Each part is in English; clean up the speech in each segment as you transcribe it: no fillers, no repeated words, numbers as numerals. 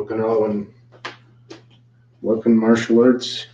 Okinawan weapon martial arts.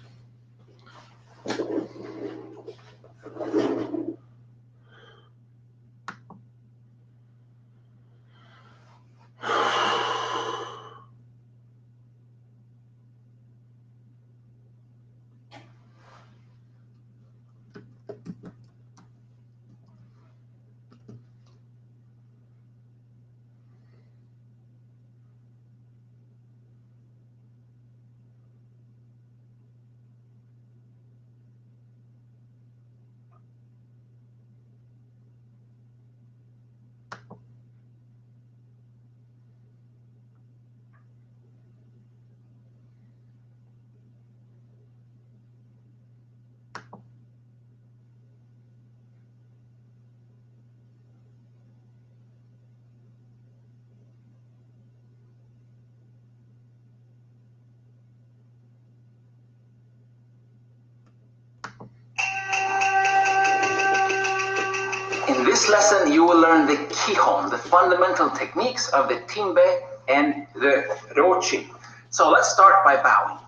In this lesson, you will learn the kihon, the fundamental techniques of the timbe and the rochi. So let's start by bowing.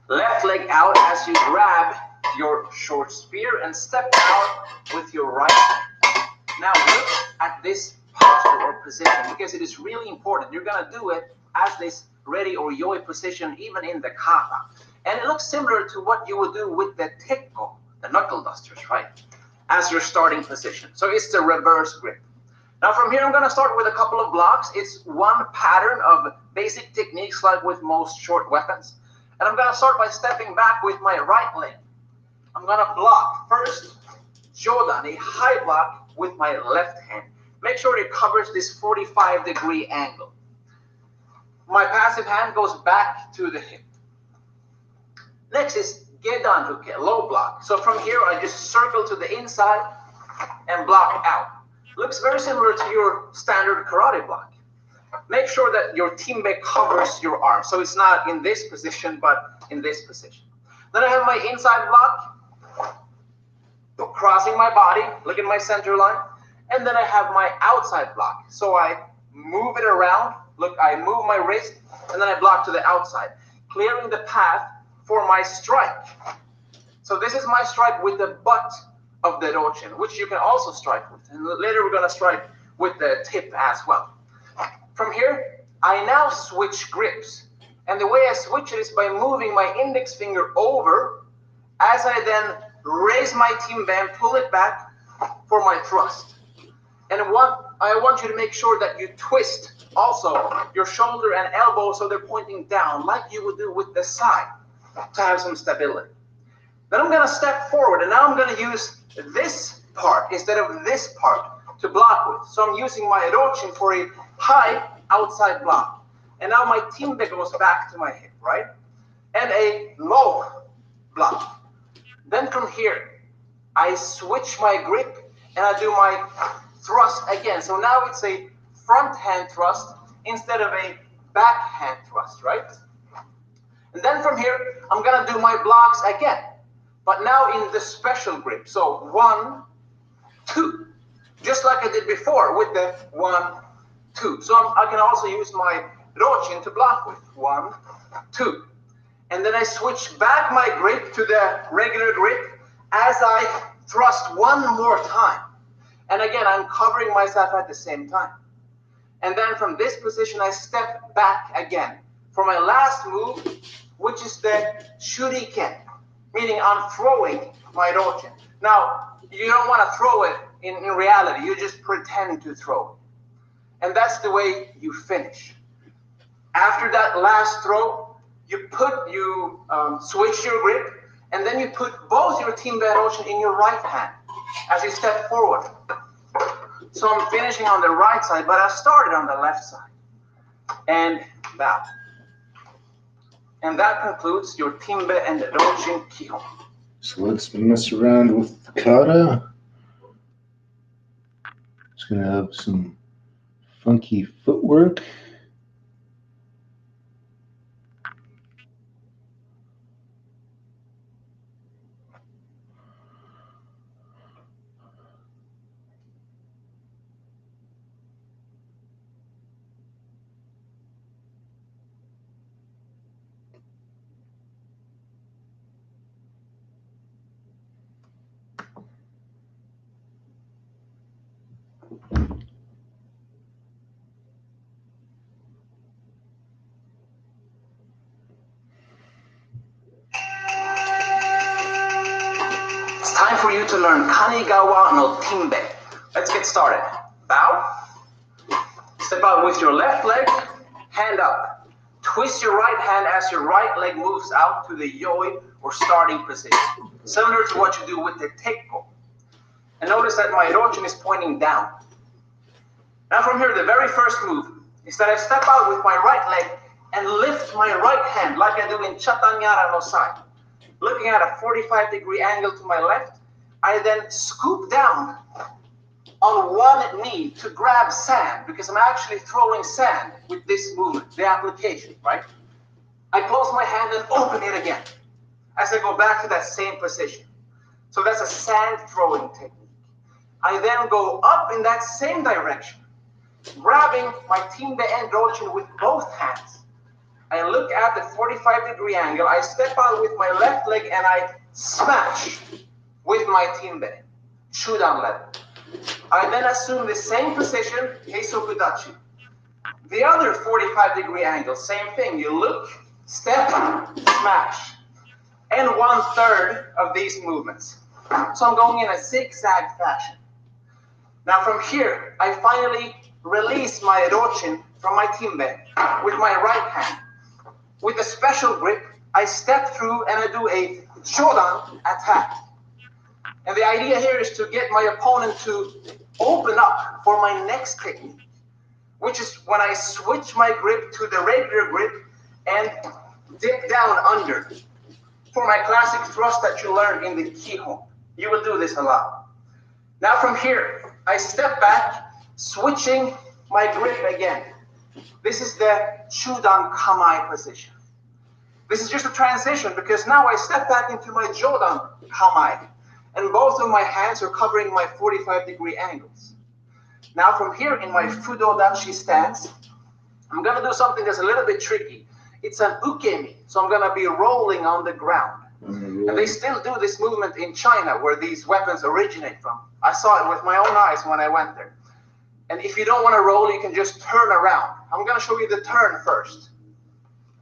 Left leg out as you grab your short spear and step out with your right hand. Now look at this posture or position because it is really important. You're going to do it as this ready or yoi position even in the kata. And it looks similar to what you would do with the tekko, the knuckle dusters, right? As your starting position. So it's the reverse grip. Now from here, I'm going to start with a couple of blocks. It's one pattern of basic techniques like with most short weapons. And I'm going to start by stepping back with my right leg. I'm going to block first, jodan, a high block with my left hand. Make sure it covers this 45-degree angle. My passive hand goes back to the hip. Next is gedan uke, low block. So from here, I just circle to the inside and block out. Looks very similar to your standard karate block. Make sure that your timbe covers your arm. So it's not in this position, but in this position. Then I have my inside block, crossing my body, look at my center line. And then I have my outside block. So I move it around, look, I move my wrist, and then I block to the outside, clearing the path for my strike. So this is my strike with the butt of the rochin, which you can also strike with. And later we're going to strike with the tip as well. From here, I now switch grips. And the way I switch it is by moving my index finger over as I then raise my timbe and pull it back for my thrust. And what I want you to make sure that you twist also your shoulder and elbow so they're pointing down like you would do with the side to have some stability. Then I'm going to step forward and now I'm going to use this part instead of this part to block with. So I'm using my rochin for a high outside block. And now my timbe goes back to my hip, right? And a low block. Then from here, I switch my grip and I do my thrust again. So now it's a front hand thrust instead of a back hand thrust, right? And then from here, I'm going to do my blocks again, but now in the special grip. So 1, 2, just like I did before with the 1, 2. So I can also use my rochin to block with 1, 2. And then I switch back my grip to the regular grip as I thrust one more time. And again, I'm covering myself at the same time. And then from this position, I step back again for my last move, which is the shuriken, meaning I'm throwing my rochin. Now, you don't want to throw it in reality. You just pretend to throw it. And that's the way you finish. After that last throw, you switch your grip, and then you put both your timbe and rochin in your right hand as you step forward. So I'm finishing on the right side, but I started on the left side. And bow. And that concludes your timbe and rochin kihon. So let's mess around with the kata. It's going to have some funky footwork. you to learn Kanigawa no Timbe. Let's get started. Bow. Step out with your left leg, hand up. Twist your right hand as your right leg moves out to the yoi or starting position, similar to what you do with the tekko. And notice that my rochin is pointing down. Now from here, the very first move is that I step out with my right leg and lift my right hand like I do in Chatanyara no Sai. Looking at a 45-degree angle to my left, I then scoop down on one knee to grab sand, because I'm actually throwing sand with this movement, the application, right? I close my hand and open it again as I go back to that same position. So that's a sand throwing technique. I then go up in that same direction, grabbing my timbe and rochin with both hands. I look at the 45-degree angle, I step out with my left leg and I smash with my timbe, shudan level. I then assume the same position, heisokudachi. The other 45-degree angle, same thing. You look, step, smash. And 1/3 of these movements. So I'm going in a zigzag fashion. Now from here, I finally release my rochin from my timbe with my right hand. With a special grip, I step through and I do a shodan attack. And the idea here is to get my opponent to open up for my next technique, which is when I switch my grip to the regular grip and dip down under for my classic thrust that you learned in the Kihon. You will do this a lot. Now from here, I step back, switching my grip again. This is the Shudan Kamai position. This is just a transition because now I step back into my Jodan Kamai, and both of my hands are covering my 45-degree angles. Now from here in my Fudo Dachi stance, I'm going to do something that's a little bit tricky. It's an ukemi, so I'm going to be rolling on the ground. And they still do this movement in China where these weapons originate from. I saw it with my own eyes when I went there. And if you don't want to roll, you can just turn around. I'm going to show you the turn first.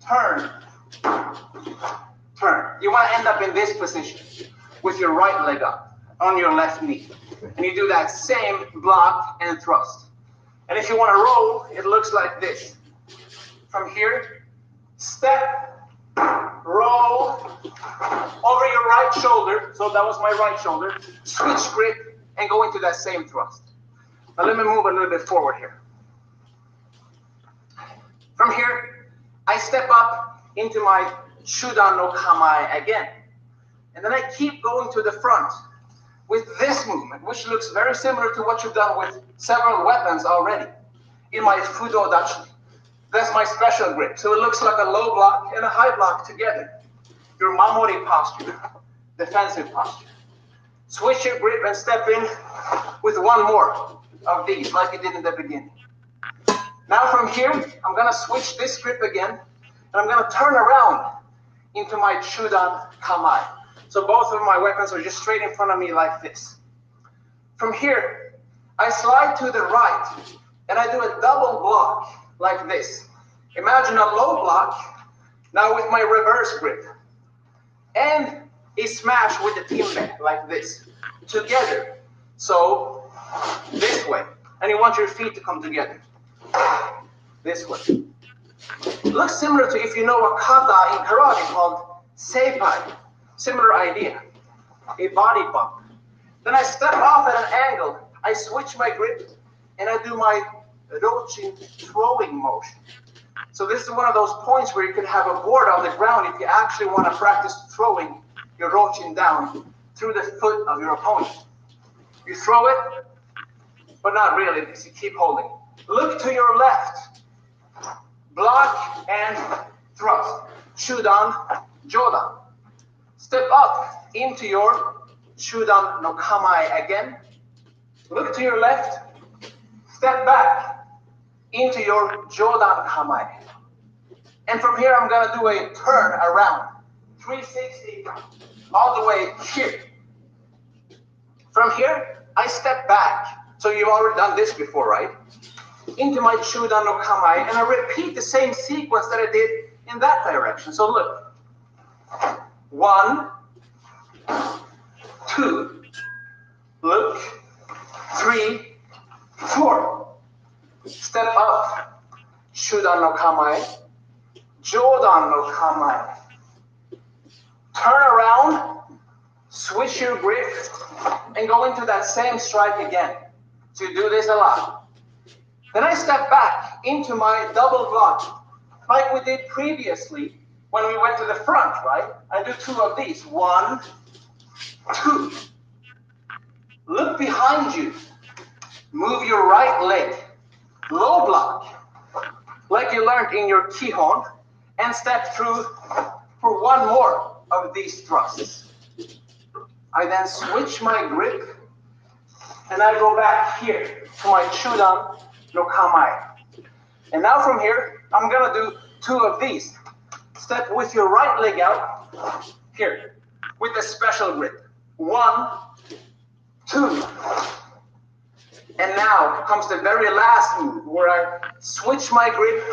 Turn. Turn. You want to end up in this position with your right leg up on your left knee. And you do that same block and thrust. And if you want to roll, it looks like this. From here, step, roll over your right shoulder. So that was my right shoulder. Switch grip and go into that same thrust. Now let me move a little bit forward here. From here, I step up into my Shudan no Kamai again. And then I keep going to the front with this movement, which looks very similar to what you've done with several weapons already in my Fudo Dachi. That's my special grip. So it looks like a low block and a high block together. Your Mamori posture, defensive posture. Switch your grip and step in with one more of these, like you did in the beginning. Now from here, I'm going to switch this grip again, and I'm going to turn around into my Shudan Kamai. So both of my weapons are just straight in front of me like this. From here, I slide to the right, and I do a double block like this. Imagine a low block, now with my reverse grip. And a smash with the timbe like this, together. So, this way. And you want your feet to come together. This way. It looks similar to if you know a kata in karate called seipai. Similar idea. A body bump. Then I step off at an angle. I switch my grip and I do my rochin throwing motion. So this is one of those points where you could have a board on the ground if you actually want to practice throwing your rochin down through the foot of your opponent. You throw it, but not really because you keep holding. Look to your left. Block and thrust. Shudan, Jodan. Step up into your Shudan no Kamai again. Look to your left. Step back into your Jodan Kamai. And from here, I'm going to do a turn around. 360 all the way here. From here, I step back. So you've already done this before, right? Into my Shudan no Kamai, and I repeat the same sequence that I did in that direction. So look. 1, 2, look, 3, 4. Step up, Shudan no Kamae, Jodan no Kamae. Turn around, switch your grip, and go into that same strike again. So you do this a lot. Then I step back into my double block, like we did previously when we went to the front, right? I do 2 of these. 1, 2. Look behind you. Move your right leg. Low block, like you learned in your Kihon, and step through for 1 more of these thrusts. I then switch my grip, and I go back here to my Chudan no Kamae. And now from here, I'm gonna do 2 of these. Step with your right leg out, here, with a special grip. 1, 2. And now comes the very last move, where I switch my grip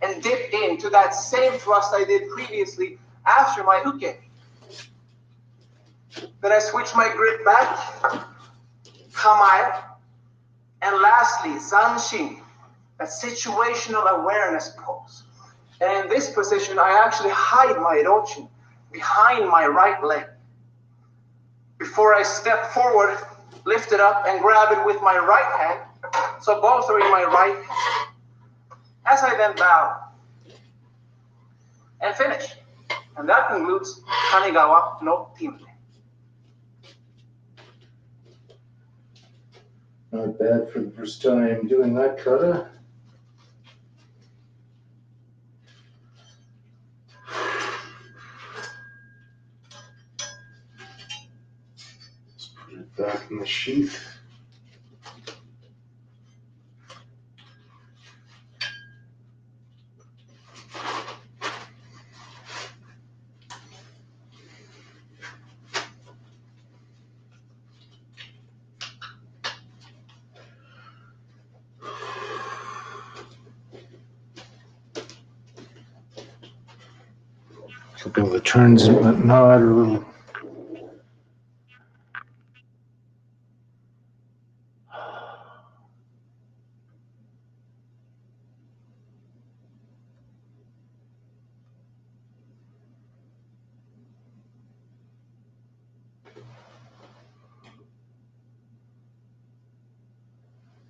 and dip into that same thrust I did previously after my uke. Then I switch my grip back, kamae, and lastly, zanshin, a situational awareness pose. And in this position, I actually hide my rochin behind my right leg. Before I step forward, lift it up and grab it with my right hand, so both are in my right hand. As I then bow and finish. And that concludes Kanigawa no Timbe. Not bad for the first time doing that kata. Let's put it back in the sheath. A couple of the turns and whatnot are a little.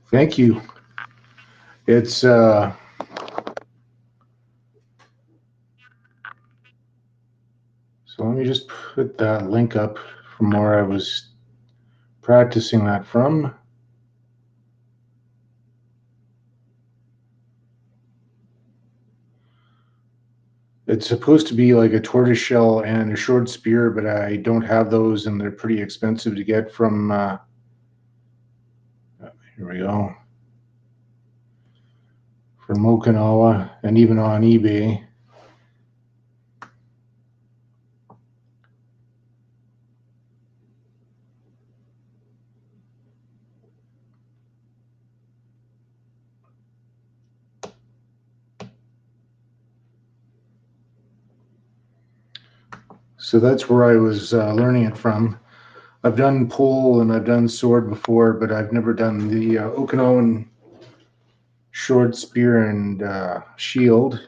Thank you. It's so let me just put that link up from where I was practicing that from. It's supposed to be like a tortoiseshell and a short spear, but I don't have those, and they're pretty expensive to get from. Here we go. From Okinawa and even on eBay. So that's where I was learning it from. I've done pole and I've done sword before, but I've never done the Okinawan short spear and shield.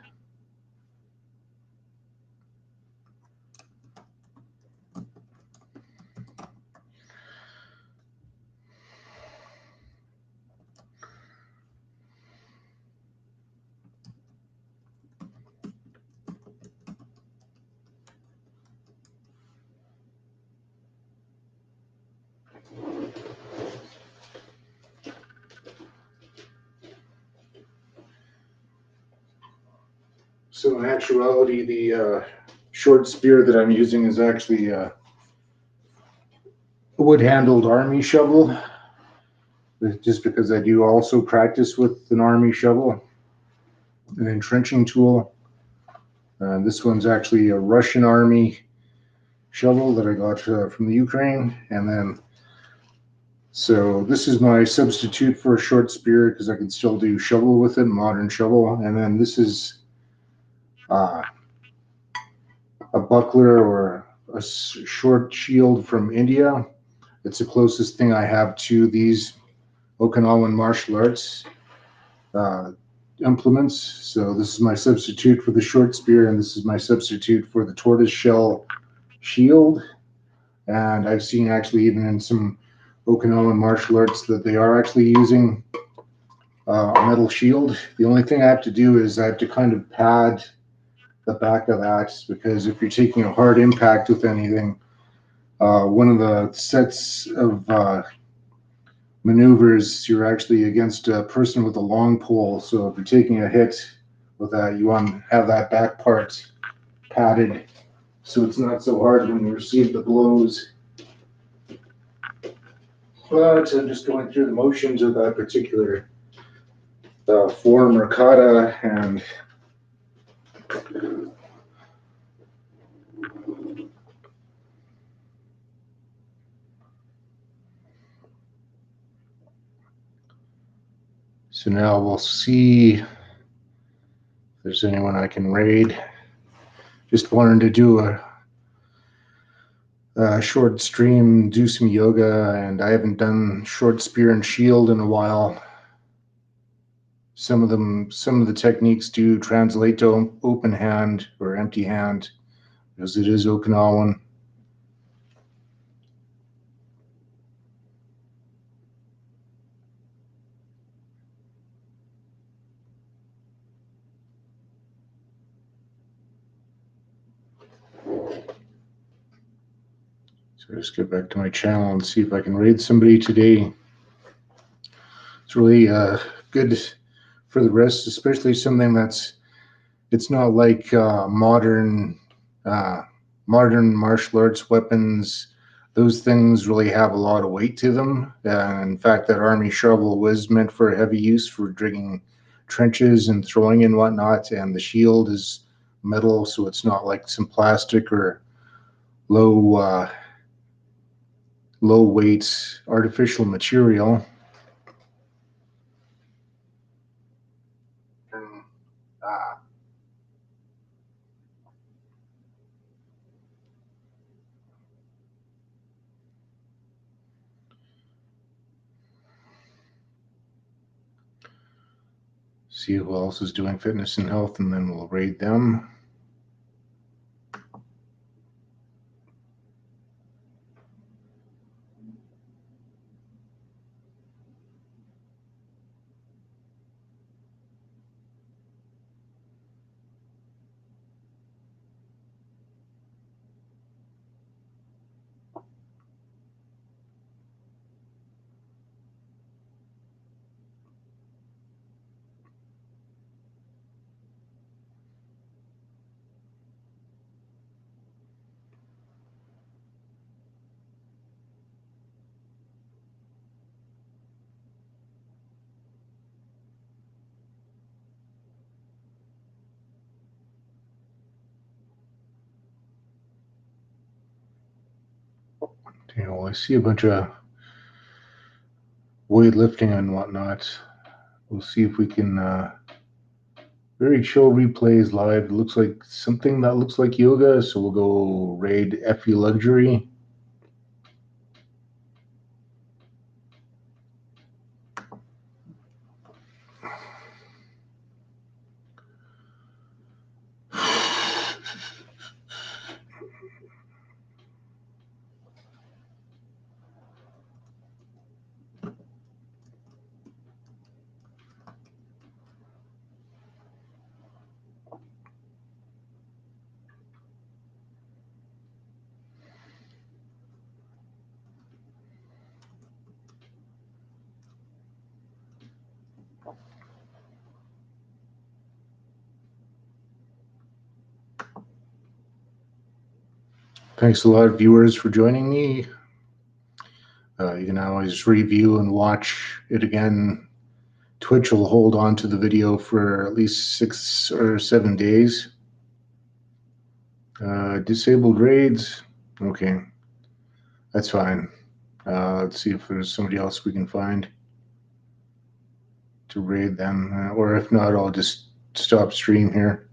So in actuality, the short spear that I'm using is actually a wood-handled army shovel, just because I do also practice with an army shovel, an entrenching tool. This one's actually a Russian army shovel that I got from the Ukraine, and then so this is my substitute for a short spear because I can still do shovel with it, modern shovel, and then this is a buckler or a short shield from India. It's the closest thing I have to these Okinawan martial arts implements. So this is my substitute for the short spear, and this is my substitute for the tortoise shell shield. And I've seen actually even in some Okinawan martial arts that they are actually using a metal shield. The only thing I have to do is I have to kind of pad the back of that, because if you're taking a hard impact with anything, one of the sets of maneuvers, you're actually against a person with a long pole. So if you're taking a hit with that, you want to have that back part padded so it's not so hard when you receive the blows. But I'm just going through the motions of that particular form or kata, and so now we'll see if there's anyone I can raid. Just wanted to do a short stream, do some yoga, and I haven't done short spear and shield in a while. Some of the techniques do translate to open hand or empty hand, because it is Okinawan. So just get back to my channel and see if I can raid somebody today. It's really good for the wrist, especially something it's not like modern martial arts weapons. Those things really have a lot of weight to them. In fact, that army shovel was meant for heavy use for digging trenches and throwing and whatnot. And the shield is metal, so it's not like some plastic or low low weight artificial material. And, see who else is doing fitness and health, and then we'll raid them. Well, I see a bunch of weightlifting and whatnot. We'll see if we can. Very chill replays live. It looks like something that looks like yoga, so we'll go raid FE Luxury. Thanks a lot, viewers, for joining me. You can always review and watch it again. Twitch will hold on to the video for at least 6 or 7 days. Disabled raids. Okay, that's fine. Let's see if there's somebody else we can find to raid them. Or if not, I'll just stop stream here.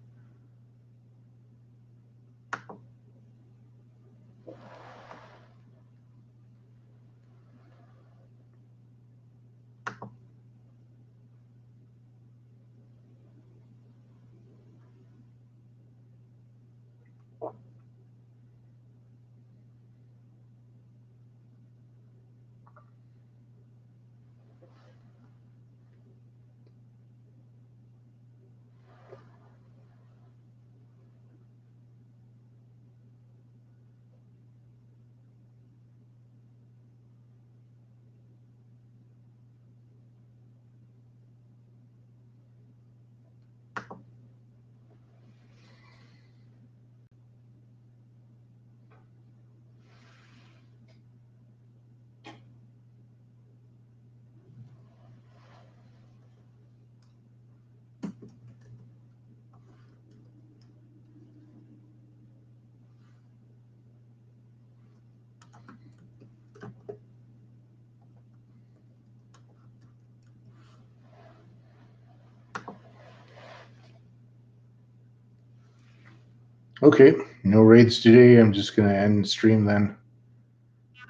Okay, no raids today. I'm just going to end stream then.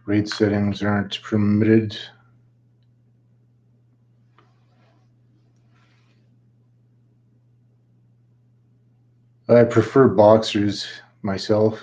Raid settings aren't permitted. I prefer boxers myself.